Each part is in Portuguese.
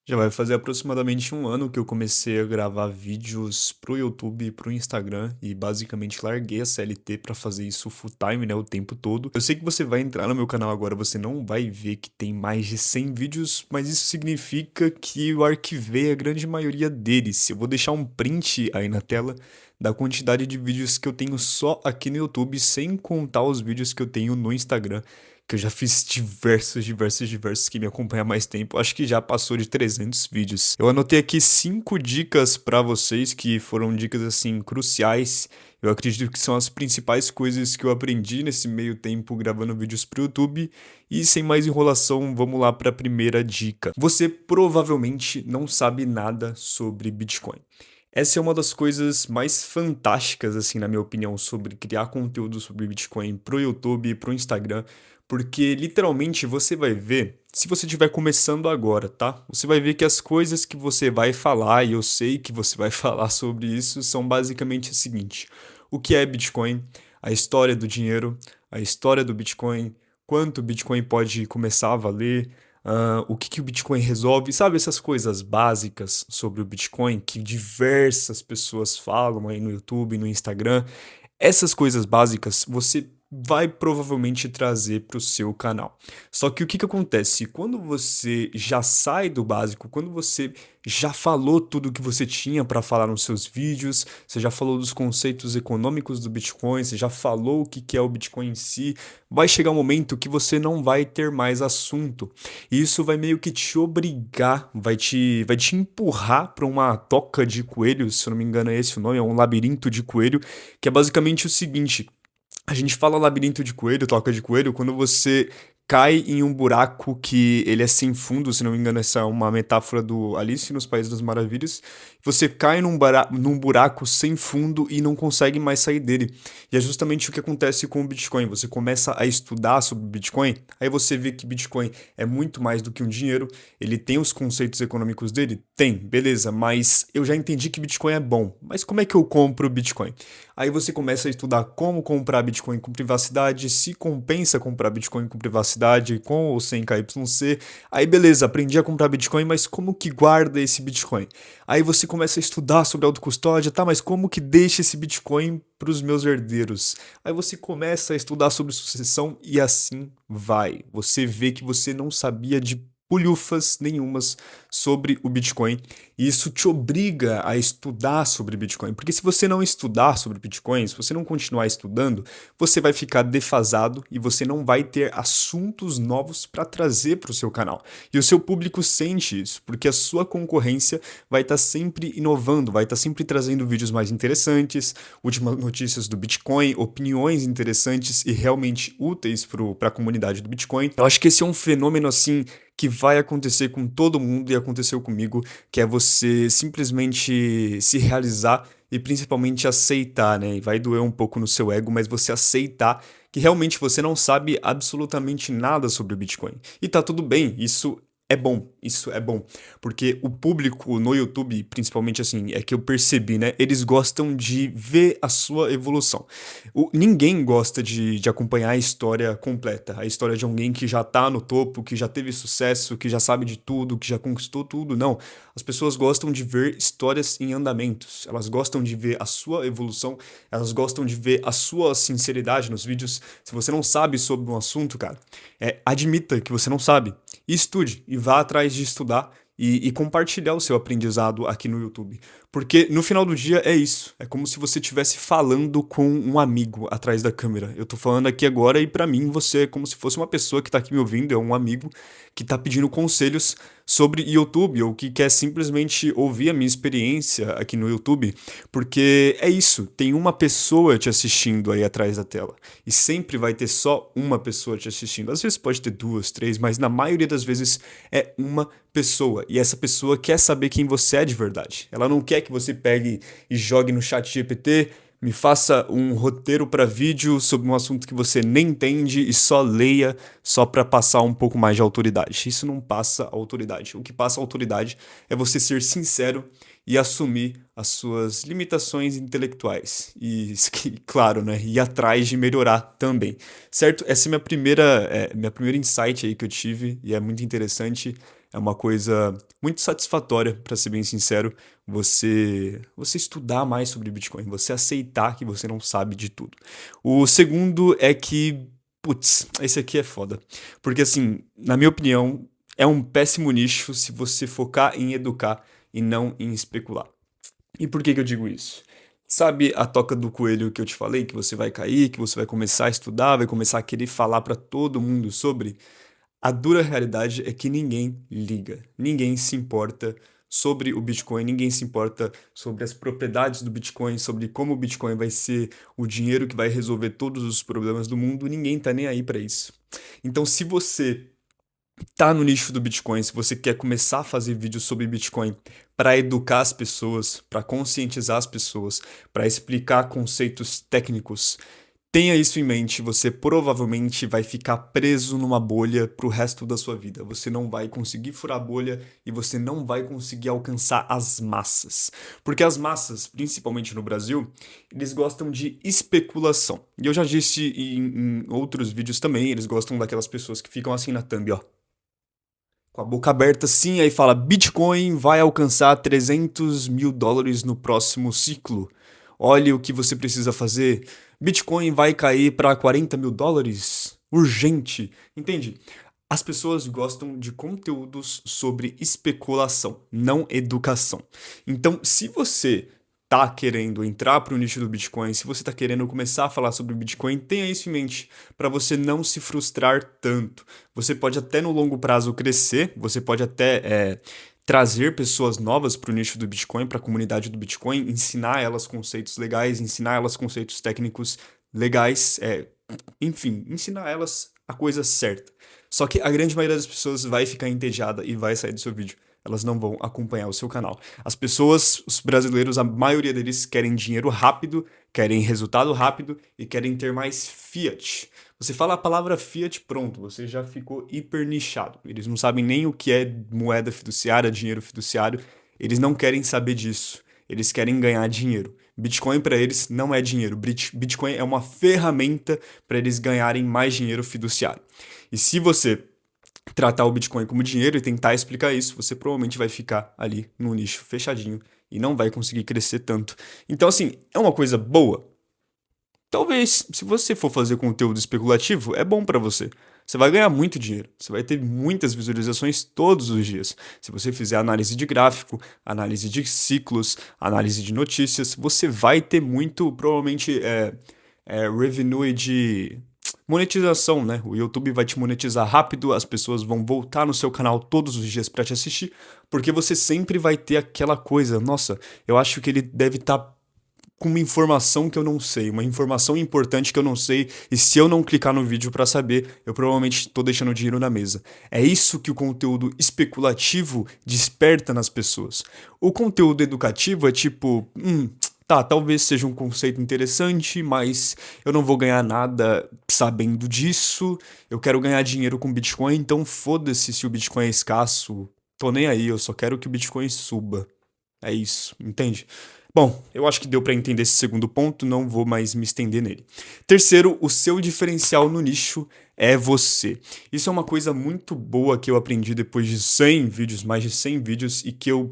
Já vai fazer aproximadamente um ano que eu comecei a gravar vídeos pro YouTube e pro Instagram e basicamente larguei a CLT pra fazer isso full time, né, o tempo todo. Eu sei que você vai entrar no meu canal agora, você não vai ver que tem mais de 100 vídeos, mas isso significa que eu arquivei a grande maioria deles. Eu vou deixar um print aí na tela da quantidade de vídeos que eu tenho só aqui no YouTube, sem contar os vídeos que eu tenho no Instagram, que eu já fiz diversos. Quem me acompanha há mais tempo, acho que já passou de 300 vídeos. Eu anotei aqui 5 dicas pra vocês, que foram dicas assim cruciais. Eu acredito que são as principais coisas que eu aprendi nesse meio tempo gravando vídeos pro YouTube. E sem mais enrolação, vamos lá para a primeira dica. Você provavelmente não sabe nada sobre Bitcoin. Essa é uma das coisas mais fantásticas, assim, na minha opinião, sobre criar conteúdo sobre Bitcoin pro YouTube e pro Instagram, porque literalmente você vai ver, se você estiver começando agora, tá? Você vai ver que as coisas que você vai falar, e eu sei que você vai falar sobre isso, são basicamente o seguinte: o que é Bitcoin, a história do dinheiro, a história do Bitcoin, quanto o Bitcoin pode começar a valer, o que que o Bitcoin resolve, sabe essas coisas básicas sobre o Bitcoin que diversas pessoas falam aí no YouTube, no Instagram. Essas coisas básicas você vai provavelmente trazer para o seu canal. Só que o que que acontece? Quando você já sai do básico, quando você já falou tudo que você tinha para falar nos seus vídeos, você já falou dos conceitos econômicos do Bitcoin, você já falou o que que é o Bitcoin em si, vai chegar um momento que você não vai ter mais assunto. E isso vai meio que te obrigar, vai te empurrar para uma toca de coelho, se eu não me engano é esse o nome, é um labirinto de coelho, que é basicamente o seguinte: a gente fala labirinto de coelho, toca de coelho, quando você cai em um buraco que ele é sem fundo, se não me engano, essa é uma metáfora do Alice nos Países das Maravilhas. Você cai num buraco sem fundo e não consegue mais sair dele. E é justamente o que acontece com o Bitcoin. Você começa a estudar sobre o Bitcoin, aí você vê que Bitcoin é muito mais do que um dinheiro, ele tem os conceitos econômicos dele? Tem, beleza, mas eu já entendi que Bitcoin é bom. Mas como é que eu compro Bitcoin? Aí você começa a estudar como comprar Bitcoin com privacidade, se compensa comprar Bitcoin com privacidade, com ou sem KYC. Aí beleza, aprendi a comprar Bitcoin, mas como que guarda esse Bitcoin? Aí você começa a estudar sobre autocustódia, tá, mas como que deixa esse Bitcoin para os meus herdeiros? Aí você começa a estudar sobre sucessão e assim vai. Você vê que você não sabia de bulhufas nenhumas sobre o Bitcoin, e isso te obriga a estudar sobre Bitcoin, porque se você não estudar sobre Bitcoin, se você não continuar estudando, você vai ficar defasado e você não vai ter assuntos novos para trazer para o seu canal. E o seu público sente isso, porque a sua concorrência vai estar sempre inovando, vai estar sempre trazendo vídeos mais interessantes, últimas notícias do Bitcoin, opiniões interessantes e realmente úteis para a comunidade do Bitcoin. Eu acho que esse é um fenômeno assim que vai acontecer com todo mundo e aconteceu comigo, que é você simplesmente se realizar e principalmente aceitar, né? E vai doer um pouco no seu ego, mas você aceitar que realmente você não sabe absolutamente nada sobre o Bitcoin. E tá tudo bem, isso é bom, porque o público no YouTube, principalmente assim, é que eu percebi, né? Eles gostam de ver a sua evolução. Ninguém gosta de acompanhar a história completa, a história de alguém que já tá no topo, que já teve sucesso, que já sabe de tudo, que já conquistou tudo. Não. As pessoas gostam de ver histórias em andamentos, elas gostam de ver a sua evolução, elas gostam de ver a sua sinceridade nos vídeos. Se você não sabe sobre um assunto, cara, admita que você não sabe. E estude, e vá atrás de estudar e compartilhar o seu aprendizado aqui no YouTube. Porque no final do dia é isso. É como se você estivesse falando com um amigo atrás da câmera. Eu tô falando aqui agora e pra mim você é como se fosse uma pessoa que tá aqui me ouvindo, é um amigo que tá pedindo conselhos sobre YouTube ou que quer simplesmente ouvir a minha experiência aqui no YouTube. Porque é isso, tem uma pessoa te assistindo aí atrás da tela. E sempre vai ter só uma pessoa te assistindo. Às vezes pode ter duas, três, mas na maioria das vezes é uma pessoa. E essa pessoa quer saber quem você é de verdade. Ela não quer que você pegue e jogue no chat GPT, me faça um roteiro para vídeo sobre um assunto que você nem entende e só leia só para passar um pouco mais de autoridade. Isso não passa autoridade. O que passa autoridade é você ser sincero e assumir as suas limitações intelectuais. E, claro, né, ir atrás de melhorar também. Certo? Essa é minha primeira insight aí que eu tive e é muito interessante. É uma coisa muito satisfatória, para ser bem sincero, você estudar mais sobre Bitcoin, você aceitar que você não sabe de tudo. O segundo é que, putz, esse aqui é foda. Porque assim, na minha opinião, é um péssimo nicho se você focar em educar e não em especular. E por que que eu digo isso? Sabe a toca do coelho que eu te falei, que você vai cair, que você vai começar a estudar, vai começar a querer falar para todo mundo sobre? A dura realidade é que ninguém liga, ninguém se importa sobre o Bitcoin, ninguém se importa sobre as propriedades do Bitcoin, sobre como o Bitcoin vai ser o dinheiro que vai resolver todos os problemas do mundo, ninguém tá nem aí para isso. Então, se você tá no nicho do Bitcoin, se você quer começar a fazer vídeos sobre Bitcoin para educar as pessoas, para conscientizar as pessoas, para explicar conceitos técnicos, tenha isso em mente, você provavelmente vai ficar preso numa bolha pro resto da sua vida. Você não vai conseguir furar a bolha e você não vai conseguir alcançar as massas. Porque as massas, principalmente no Brasil, eles gostam de especulação. E eu já disse em outros vídeos também, eles gostam daquelas pessoas que ficam assim na thumb, ó, com a boca aberta assim, aí fala: Bitcoin vai alcançar 300 mil dólares no próximo ciclo. Olhe o que você precisa fazer. Bitcoin vai cair para 40 mil dólares. Urgente. Entende? As pessoas gostam de conteúdos sobre especulação, não educação. Então, se você tá querendo entrar para o nicho do Bitcoin, se você tá querendo começar a falar sobre o Bitcoin, tenha isso em mente para você não se frustrar tanto. Você pode até no longo prazo crescer, você pode até trazer pessoas novas para o nicho do Bitcoin, para a comunidade do Bitcoin, ensinar elas conceitos legais, ensinar elas conceitos técnicos legais, enfim, ensinar elas a coisa certa. Só que a grande maioria das pessoas vai ficar entediada e vai sair do seu vídeo. Elas não vão acompanhar o seu canal. As pessoas, os brasileiros, a maioria deles querem dinheiro rápido, querem resultado rápido e querem ter mais fiat. Você fala a palavra fiat, pronto, você já ficou hiper nichado. Eles não sabem nem o que é moeda fiduciária, dinheiro fiduciário. Eles não querem saber disso. Eles querem ganhar dinheiro. Bitcoin para eles não é dinheiro. Bitcoin é uma ferramenta para eles ganharem mais dinheiro fiduciário. E se você tratar o Bitcoin como dinheiro e tentar explicar isso, você provavelmente vai ficar ali no nicho fechadinho e não vai conseguir crescer tanto. Então, assim, é uma coisa boa? Talvez, se você for fazer conteúdo especulativo, é bom para você. Você vai ganhar muito dinheiro, você vai ter muitas visualizações todos os dias. Se você fizer análise de gráfico, análise de ciclos, análise de notícias, você vai ter muito, provavelmente, revenue de monetização, né? O YouTube vai te monetizar rápido, as pessoas vão voltar no seu canal todos os dias para te assistir, porque você sempre vai ter aquela coisa, nossa, eu acho que ele deve estar com uma informação que eu não sei, uma informação importante que eu não sei, e se eu não clicar no vídeo para saber, eu provavelmente estou deixando dinheiro na mesa. É isso que o conteúdo especulativo desperta nas pessoas. O conteúdo educativo é tipo, tá, talvez seja um conceito interessante, mas eu não vou ganhar nada sabendo disso. Eu quero ganhar dinheiro com Bitcoin, então foda-se se o Bitcoin é escasso. Tô nem aí, eu só quero que o Bitcoin suba. É isso, entende? Bom, eu acho que deu para entender esse segundo ponto, não vou mais me estender nele. Terceiro, o seu diferencial no nicho é você. Isso é uma coisa muito boa que eu aprendi depois de 100 vídeos, mais de 100 vídeos, e que eu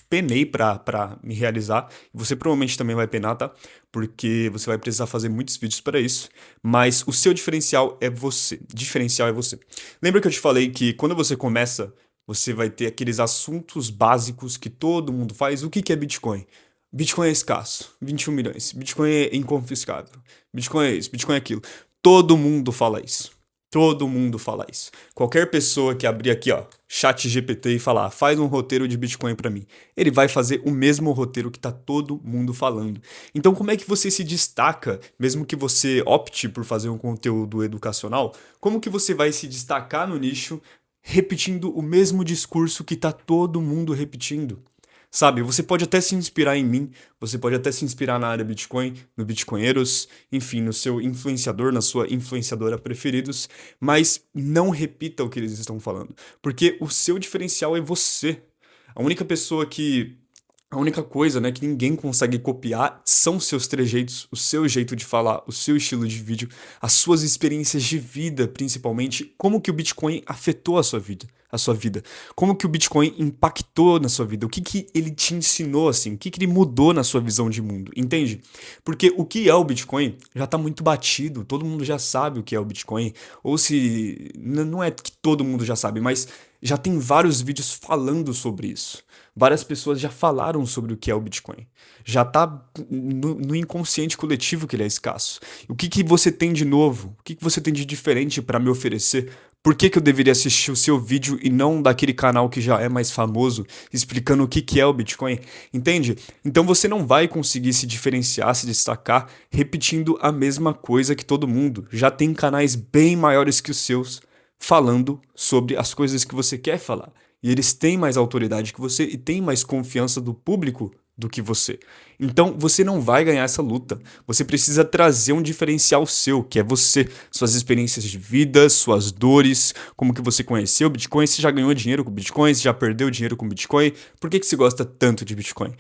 penei pra me realizar. Você provavelmente também vai penar, tá? Porque você vai precisar fazer muitos vídeos para isso. Mas o seu diferencial é você. Diferencial é você. Lembra que eu te falei que quando você começa, você vai ter aqueles assuntos básicos que todo mundo faz. O que que é Bitcoin? Bitcoin é escasso, 21 milhões. Bitcoin é inconfiscável. Bitcoin é isso, Bitcoin é aquilo. Todo mundo fala isso. Todo mundo fala isso. Qualquer pessoa que abrir aqui, ó, chat GPT e falar, faz um roteiro de Bitcoin pra mim, ele vai fazer o mesmo roteiro que tá todo mundo falando. Então, como é que você se destaca, mesmo que você opte por fazer um conteúdo educacional, como que você vai se destacar no nicho repetindo o mesmo discurso que tá todo mundo repetindo? Sabe, você pode até se inspirar em mim, você pode até se inspirar na área Bitcoin, no Bitcoinheiros, enfim, no seu influenciador, na sua influenciadora preferidos, mas não repita o que eles estão falando, porque o seu diferencial é você. A única pessoa que A única coisa, né, que ninguém consegue copiar são os seus trejeitos, o seu jeito de falar, o seu estilo de vídeo, as suas experiências de vida, principalmente, como que o Bitcoin afetou a sua vida, como que o Bitcoin impactou na sua vida, o que que ele te ensinou, assim, o que que ele mudou na sua visão de mundo, entende? Porque o que é o Bitcoin já tá muito batido, todo mundo já sabe o que é o Bitcoin, ou se, não é que todo mundo já sabe, mas já tem vários vídeos falando sobre isso. Várias pessoas já falaram sobre o que é o Bitcoin. Já está no inconsciente coletivo que ele é escasso. O que que você tem de novo? O que que você tem de diferente para me oferecer? Por que que eu deveria assistir o seu vídeo e não daquele canal que já é mais famoso, explicando o que que é o Bitcoin? Entende? Então você não vai conseguir se diferenciar, se destacar, repetindo a mesma coisa que todo mundo. Já tem canais bem maiores que os seus falando sobre as coisas que você quer falar. E eles têm mais autoridade que você e têm mais confiança do público do que você. Então você não vai ganhar essa luta. Você precisa trazer um diferencial seu, que é você, suas experiências de vida, suas dores, como que você conheceu o Bitcoin, se já ganhou dinheiro com o Bitcoin, se já perdeu dinheiro com o Bitcoin, por que que você gosta tanto de Bitcoin?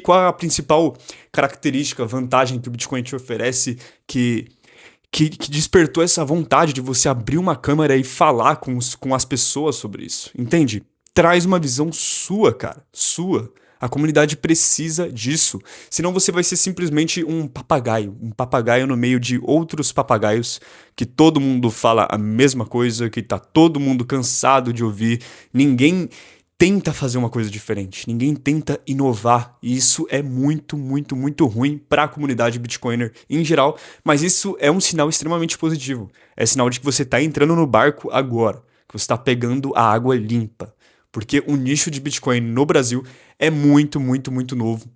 Qual é a principal característica, vantagem que o Bitcoin te oferece que despertou essa vontade de você abrir uma câmera e falar com as pessoas sobre isso, entende? Traz uma visão sua, cara, sua. A comunidade precisa disso, senão você vai ser simplesmente um papagaio no meio de outros papagaios que todo mundo fala a mesma coisa, que tá todo mundo cansado de ouvir, ninguém tenta fazer uma coisa diferente, ninguém tenta inovar, e isso é muito, muito, muito ruim para a comunidade Bitcoiner em geral, mas isso é um sinal extremamente positivo. É sinal de que você está entrando no barco agora, que você está pegando a água limpa, porque o nicho de Bitcoin no Brasil é muito, muito, muito novo.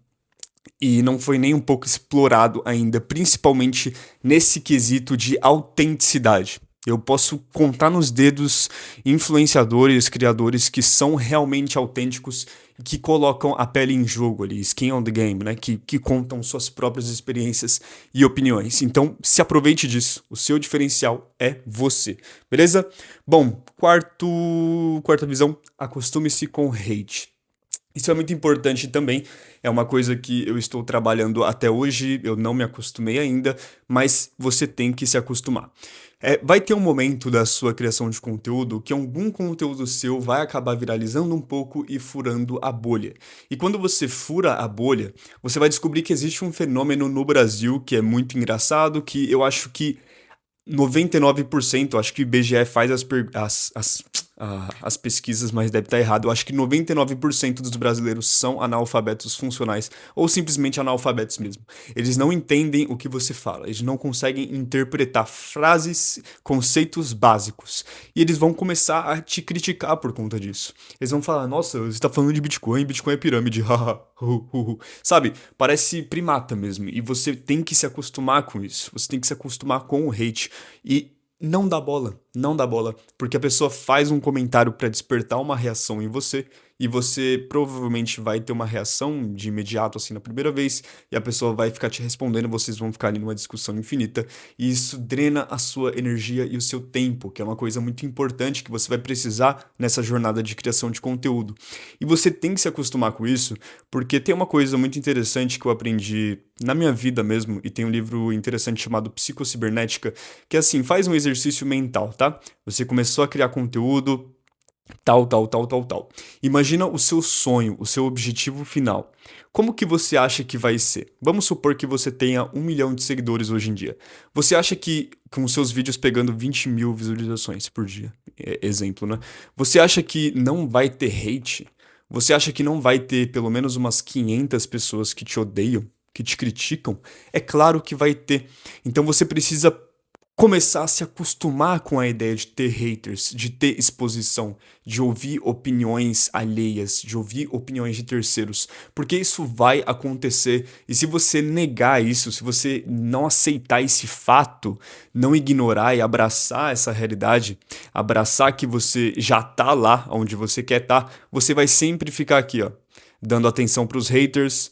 E não foi nem um pouco explorado ainda, principalmente nesse quesito de autenticidade. Eu posso contar nos dedos influenciadores, criadores que são realmente autênticos e que colocam a pele em jogo ali, skin on the game, né? Que contam suas próprias experiências e opiniões. Então, se aproveite disso. O seu diferencial é você, beleza? Bom, quarta visão, acostume-se com hate. Isso é muito importante também, é uma coisa que eu estou trabalhando até hoje, eu não me acostumei ainda, mas você tem que se acostumar. Vai ter um momento da sua criação de conteúdo que algum conteúdo seu vai acabar viralizando um pouco e furando a bolha. E quando você fura a bolha, você vai descobrir que existe um fenômeno no Brasil que é muito engraçado, que eu acho que 99%, acho que o IBGE faz as pesquisas, mas deve estar errado. Eu acho que 99% dos brasileiros são analfabetos funcionais ou simplesmente analfabetos mesmo. Eles não entendem o que você fala, eles não conseguem interpretar frases, conceitos básicos. E eles vão começar a te criticar por conta disso. Eles vão falar: nossa, você está falando de Bitcoin, Bitcoin é pirâmide, haha. Sabe? Parece primata mesmo. E você tem que se acostumar com isso. Você tem que se acostumar com o hate. E não dá bola, não dá bola, porque a pessoa faz um comentário para despertar uma reação em você e você provavelmente vai ter uma reação de imediato assim na primeira vez e a pessoa vai ficar te respondendo, vocês vão ficar ali numa discussão infinita e isso drena a sua energia e o seu tempo, que é uma coisa muito importante que você vai precisar nessa jornada de criação de conteúdo. E você tem que se acostumar com isso, porque tem uma coisa muito interessante que eu aprendi na minha vida mesmo, e tem um livro interessante chamado Psicocibernética, que é assim, faz um exercício mental, tá? Você começou a criar conteúdo, tal, tal, tal, tal, tal. Imagina o seu sonho, o seu objetivo final. Como que você acha que vai ser? Vamos supor que você tenha 1 milhão de seguidores hoje em dia. Você acha que com os seus vídeos pegando 20 mil visualizações por dia, exemplo, né? Você acha que não vai ter hate? Você acha que não vai ter pelo menos umas 500 pessoas que te odeiam, que te criticam? É claro que vai ter. Então você precisa começar a se acostumar com a ideia de ter haters, de ter exposição, de ouvir opiniões alheias, de ouvir opiniões de terceiros, porque isso vai acontecer. E se você negar isso, se você não aceitar esse fato, não ignorar e abraçar essa realidade, abraçar que você já tá lá onde você quer estar, você vai sempre ficar aqui, ó, dando atenção para os haters,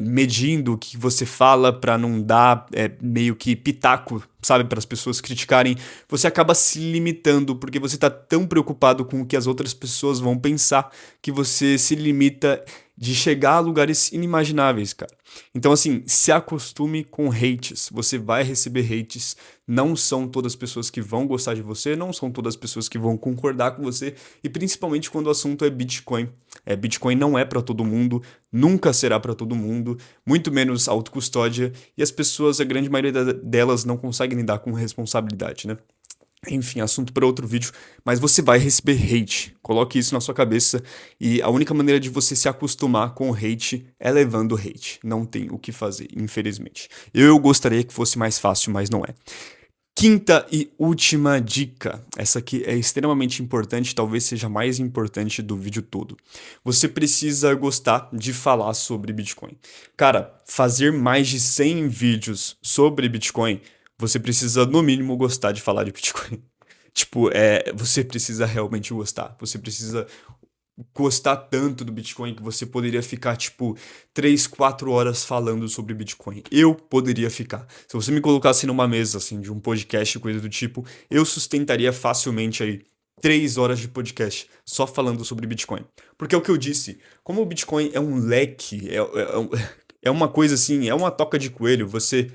medindo o que você fala para não dar meio que pitaco, sabe, para as pessoas criticarem. Você acaba se limitando porque você tá tão preocupado com o que as outras pessoas vão pensar que você se limita de chegar a lugares inimagináveis, cara. Então, assim, se acostume com hates. Você vai receber hates. Não são todas as pessoas que vão gostar de você, não são todas as pessoas que vão concordar com você, e principalmente quando o assunto é Bitcoin. Bitcoin não é para todo mundo, nunca será para todo mundo, muito menos autocustódia, e as pessoas, a grande maioria delas, não conseguem lidar com responsabilidade, né? Enfim, assunto para outro vídeo, mas você vai receber hate. Coloque isso na sua cabeça e a única maneira de você se acostumar com o hate é levando hate. Não tem o que fazer, infelizmente. Eu gostaria que fosse mais fácil, mas não é. Quinta e última dica. Essa aqui é extremamente importante, talvez seja a mais importante do vídeo todo. Você precisa gostar de falar sobre Bitcoin. Cara, fazer mais de 100 vídeos sobre Bitcoin, você precisa, no mínimo, gostar de falar de Bitcoin. Tipo, você precisa realmente gostar. Você precisa gostar tanto do Bitcoin que você poderia ficar, tipo, 3, 4 horas falando sobre Bitcoin. Eu poderia ficar. Se você me colocasse numa mesa, assim, de um podcast, coisa do tipo, eu sustentaria facilmente aí 3 horas de podcast só falando sobre Bitcoin. Porque é o que eu disse, como o Bitcoin é um leque, é uma coisa assim, é uma toca de coelho, você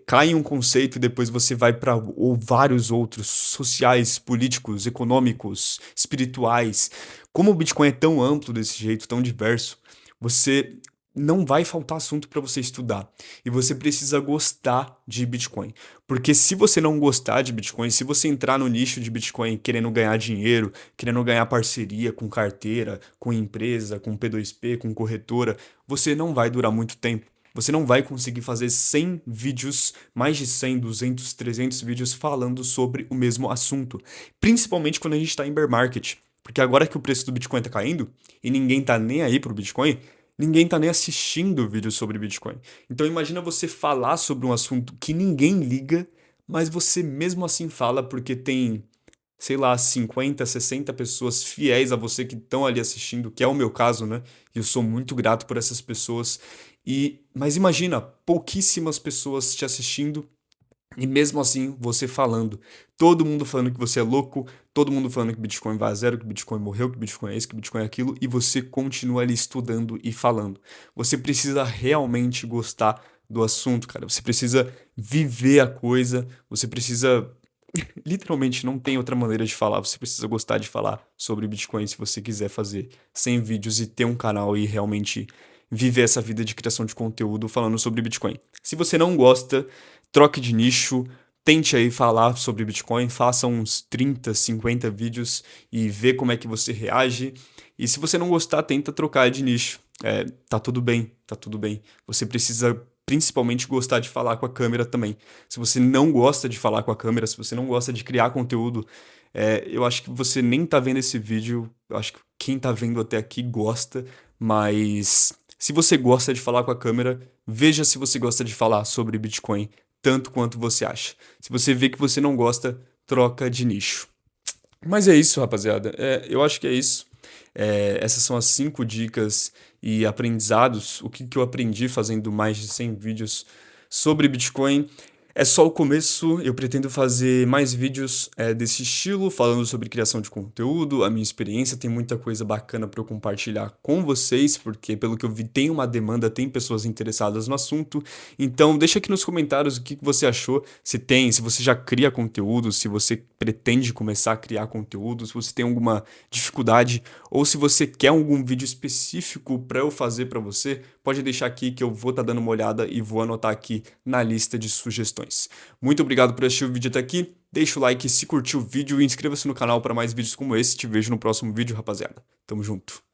cai em um conceito e depois você vai para vários outros sociais, políticos, econômicos, espirituais. Como o Bitcoin é tão amplo desse jeito, tão diverso, você não vai faltar assunto para você estudar. E você precisa gostar de Bitcoin. Porque se você não gostar de Bitcoin, se você entrar no nicho de Bitcoin querendo ganhar dinheiro, querendo ganhar parceria com carteira, com empresa, com P2P, com corretora, você não vai durar muito tempo. Você não vai conseguir fazer 100 vídeos, mais de 100, 200, 300 vídeos falando sobre o mesmo assunto. Principalmente quando a gente está em bear market. Porque agora que o preço do Bitcoin está caindo e ninguém tá nem aí pro Bitcoin, ninguém tá nem assistindo vídeos sobre Bitcoin. Então imagina você falar sobre um assunto que ninguém liga, mas você mesmo assim fala porque tem, sei lá, 50, 60 pessoas fiéis a você que estão ali assistindo, que é o meu caso, né? E eu sou muito grato por essas pessoas. Mas imagina, pouquíssimas pessoas te assistindo e mesmo assim você falando. Todo mundo falando que você é louco, todo mundo falando que Bitcoin vai a zero, que Bitcoin morreu, que Bitcoin é isso, que Bitcoin é aquilo, e você continua ali estudando e falando. Você precisa realmente gostar do assunto, cara. Você precisa viver a coisa, você precisa. Literalmente não tem outra maneira de falar. Você precisa gostar de falar sobre Bitcoin se você quiser fazer 100 vídeos e ter um canal e realmente viver essa vida de criação de conteúdo falando sobre Bitcoin. Se você não gosta, troque de nicho, tente aí falar sobre Bitcoin, faça uns 30, 50 vídeos e vê como é que você reage. E se você não gostar, tenta trocar de nicho. Tá tudo bem, tá tudo bem. Você precisa principalmente gostar de falar com a câmera também. Se você não gosta de falar com a câmera, se você não gosta de criar conteúdo, eu acho que você nem tá vendo esse vídeo, eu acho que quem tá vendo até aqui gosta, mas se você gosta de falar com a câmera, veja se você gosta de falar sobre Bitcoin tanto quanto você acha. Se você vê que você não gosta, troca de nicho. Mas é isso, rapaziada. Eu acho que é isso. Essas são as 5 dicas e aprendizados. O que eu aprendi fazendo mais de 100 vídeos sobre Bitcoin. É só o começo, eu pretendo fazer mais vídeos desse estilo, falando sobre criação de conteúdo, a minha experiência, tem muita coisa bacana para eu compartilhar com vocês, porque pelo que eu vi tem uma demanda, tem pessoas interessadas no assunto, então deixa aqui nos comentários o que você achou, se você já cria conteúdo, se você pretende começar a criar conteúdo, se você tem alguma dificuldade, ou se você quer algum vídeo específico para eu fazer para você, pode deixar aqui que eu vou estar dando uma olhada e vou anotar aqui na lista de sugestões. Muito obrigado por assistir o vídeo até aqui, deixa o like se curtiu o vídeo e inscreva-se no canal para mais vídeos como esse. Te vejo no próximo vídeo, rapaziada. Tamo junto.